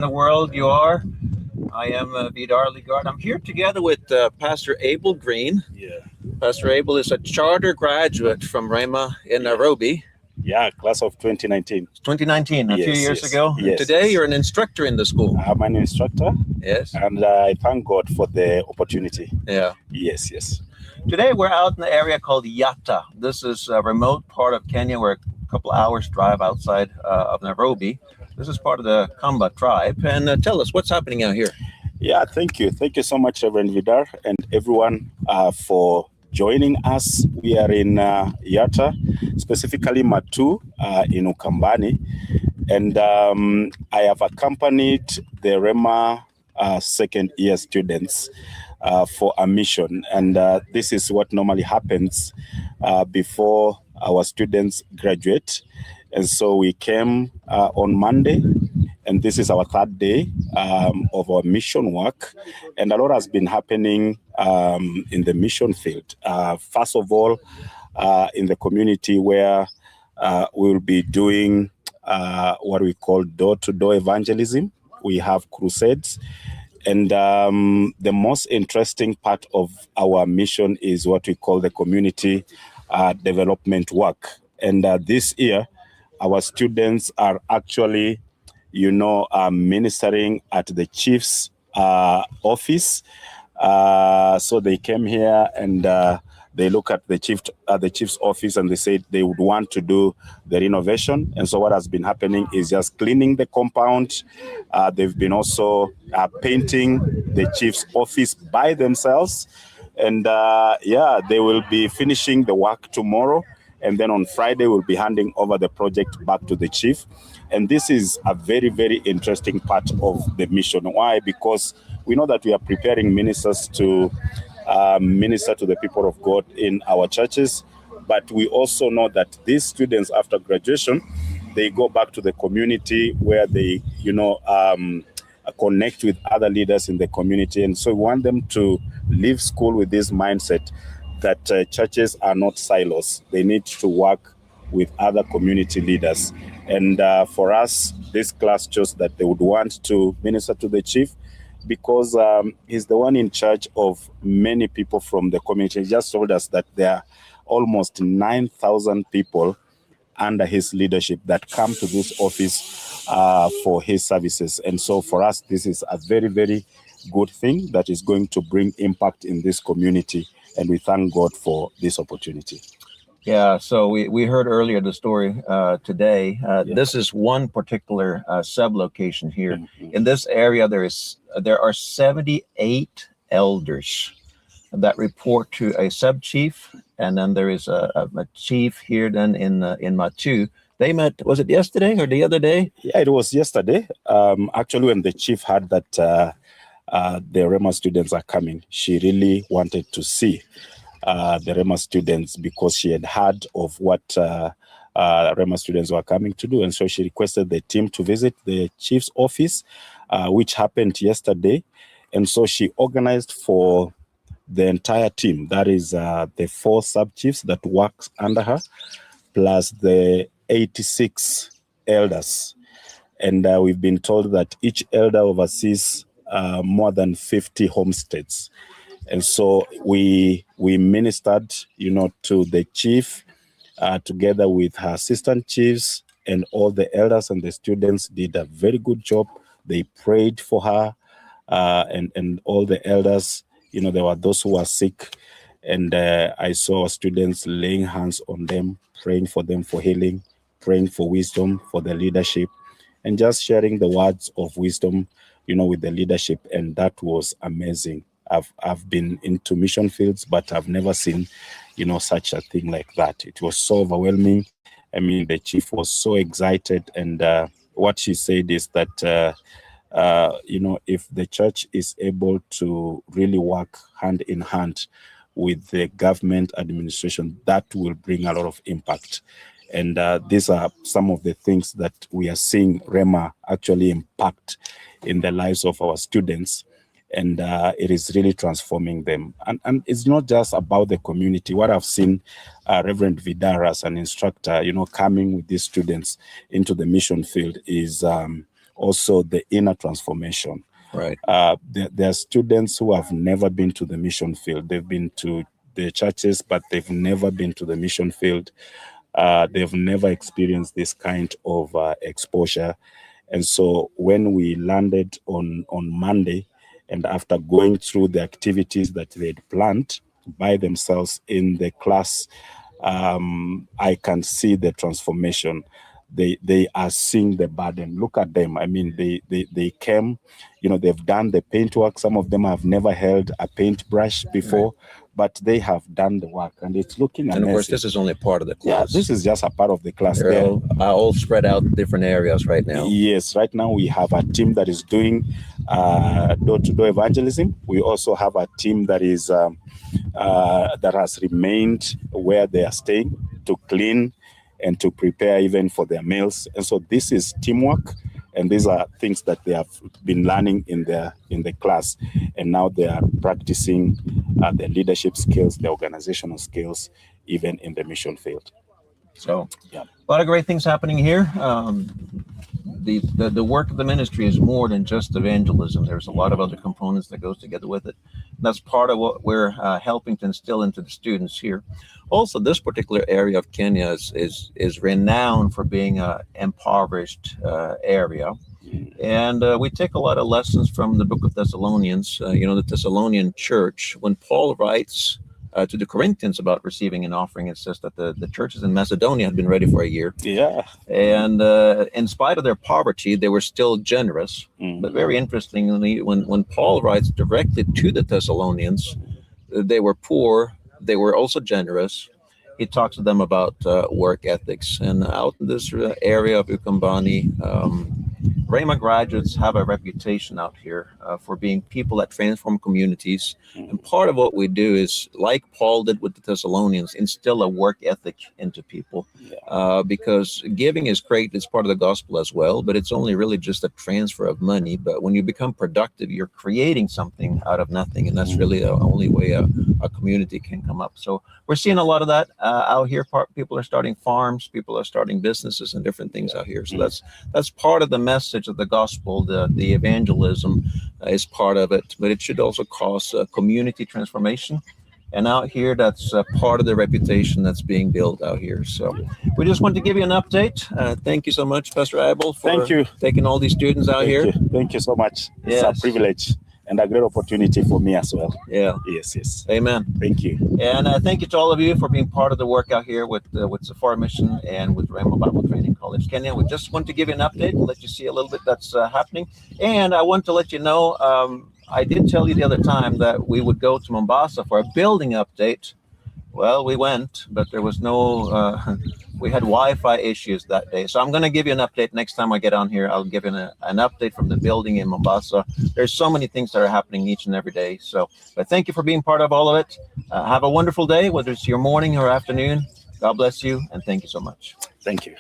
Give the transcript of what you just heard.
The world you are. I am Vidar Ligard. I'm here together with Pastor Abel Green. Yeah. Pastor Abel is a charter graduate from Rhema in Nairobi. Yeah, class of 2019. 2019, a few years ago. Yes. Today you're an instructor in the school. I'm an instructor. Yes. And I thank God for the opportunity. Yeah. Yes. Today we're out in the area called Yatta. This is a remote part of Kenya. We're a couple hours drive outside of Nairobi. This is part of the Kamba tribe. And tell us, what's happening out here? Yeah, thank you. Thank you so much, Reverend Vidar, and everyone for joining us. We are in Yatta, specifically Matu in Ukambani. And I have accompanied the Rhema second year students for a mission. And this is what normally happens before our students graduate. And so we came on Monday, and this is our third day of our mission work. And a lot has been happening in the mission field. First of all, in the community where we will be doing what we call door-to-door evangelism. We have crusades. And the most interesting part of our mission is what we call the community development work. And this year, our students are actually, ministering at the chief's office. So they came here and they look at the chief's office, and they said they would want to do the renovation. And so what has been happening is just cleaning the compound. They've been also painting the chief's office by themselves. And they will be finishing the work tomorrow. And then on Friday, we'll be handing over the project back to the chief. And this is a very, very interesting part of the mission. Why? Because we know that we are preparing ministers to minister to the people of God in our churches. But we also know that these students, after graduation, they go back to the community where they, connect with other leaders in the community. And so we want them to leave school with this mindset that churches are not silos. They need to work with other community leaders. And for us, this class chose that they would want to minister to the chief because he's the one in charge of many people from the community. He just told us that there are almost 9,000 people under his leadership that come to this office for his services. And so for us, this is a very, very good thing that is going to bring impact in this community. And we thank God for this opportunity. Yeah, so we heard earlier the story today. This is one particular sub-location here. Mm-hmm. In this area, there are 78 elders that report to a sub-chief, and then there is a chief here then in Matu. They met, was it yesterday or the other day? Yeah, it was yesterday. Actually, when the chief heard that the Rhema students are coming, she really wanted to see the Rhema students because she had heard of what Rhema students were coming to do. And so she requested the team to visit the chief's office, which happened yesterday. And so she organized for the entire team, that is the 4 sub-chiefs that works under her, plus the 86 elders. And we've been told that each elder oversees more than 50 homesteads. And so we ministered, to the chief together with her assistant chiefs, and all the elders and the students did a very good job. They prayed for her and all the elders, there were those who were sick. And I saw students laying hands on them, praying for them for healing, praying for wisdom for the leadership, and just sharing the words of wisdom, with the leadership. And that was amazing. I've been into mission fields, but I've never seen, such a thing like that. It was so overwhelming. I mean, the chief was so excited. And what she said is that, if the church is able to really work hand in hand with the government administration, that will bring a lot of impact. And these are some of the things that we are seeing Rhema actually impact in the lives of our students. And it is really transforming them. And it's not just about the community. What I've seen Reverend Vidar as an instructor, coming with these students into the mission field is also the inner transformation. Right. There are students who have never been to the mission field. They've been to the churches, but they've never been to the mission field. They've never experienced this kind of exposure. And so when we landed on Monday, and after going through the activities that they'd planned by themselves in the class, I can see the transformation. They are seeing the burden. Look at them. I mean, they came, they've done the paintwork. Some of them have never held a paintbrush before, but they have done the work, and it's looking amazing. And of course, this is only part of the class. Yeah, this is just a part of the class. They're all spread out in different areas right now. Yes, right now we have a team that is doing door-to-door evangelism. We also have a team that is that has remained where they are staying to clean and to prepare even for their meals. And so this is teamwork, and these are things that they have been learning in the class, and now they are practicing their leadership skills, their organizational skills, even in the mission field. So, yeah, a lot of great things happening here. The work of the ministry is more than just evangelism. There's a lot of other components that goes together with it. And that's part of what we're helping to instill into the students here. Also, this particular area of Kenya is renowned for being an impoverished area. And we take a lot of lessons from the book of Thessalonians. The Thessalonian church, when Paul writes to the Corinthians about receiving an offering, it says that the churches in Macedonia had been ready for a year. Yeah. And in spite of their poverty, they were still generous. But very interestingly, when Paul writes directly to the Thessalonians, they were poor, they were also generous. He talks to them about work ethics. And out in this area of Ukambani, Rhema graduates have a reputation out here for being people that transform communities. And part of what we do is, like Paul did with the Thessalonians, instill a work ethic into people. Because giving is great, it's part of the gospel as well, but it's only really just a transfer of money. But when you become productive, you're creating something out of nothing. And that's really the only way a community can come up. So we're seeing a lot of that out here. People are starting farms, people are starting businesses and different things out here. So that's part of the message of the gospel. The evangelism is part of it, but it should also cause community transformation. And out here, that's part of the reputation that's being built out here. So we just want to give you an update. Thank you so much, Pastor Abel, for taking all these students out here. Thank you so much. Yes. It's a privilege and a great opportunity for me as well. Yeah. Yes. Amen. Thank you. And thank you to all of you for being part of the work out here with Sephora Mission and with Rhema Bible Training College Kenya. We just want to give you an update and let you see a little bit that's happening. And I want to let you know, I did tell you the other time that we would go to Mombasa for a building update. Well, we went, but there was no, we had Wi-Fi issues that day. So I'm going to give you an update next time I get on here. I'll give you an update from the building in Mombasa. There's so many things that are happening each and every day. So, but thank you for being part of all of it. Have a wonderful day, whether it's your morning or afternoon. God bless you, and thank you so much. Thank you.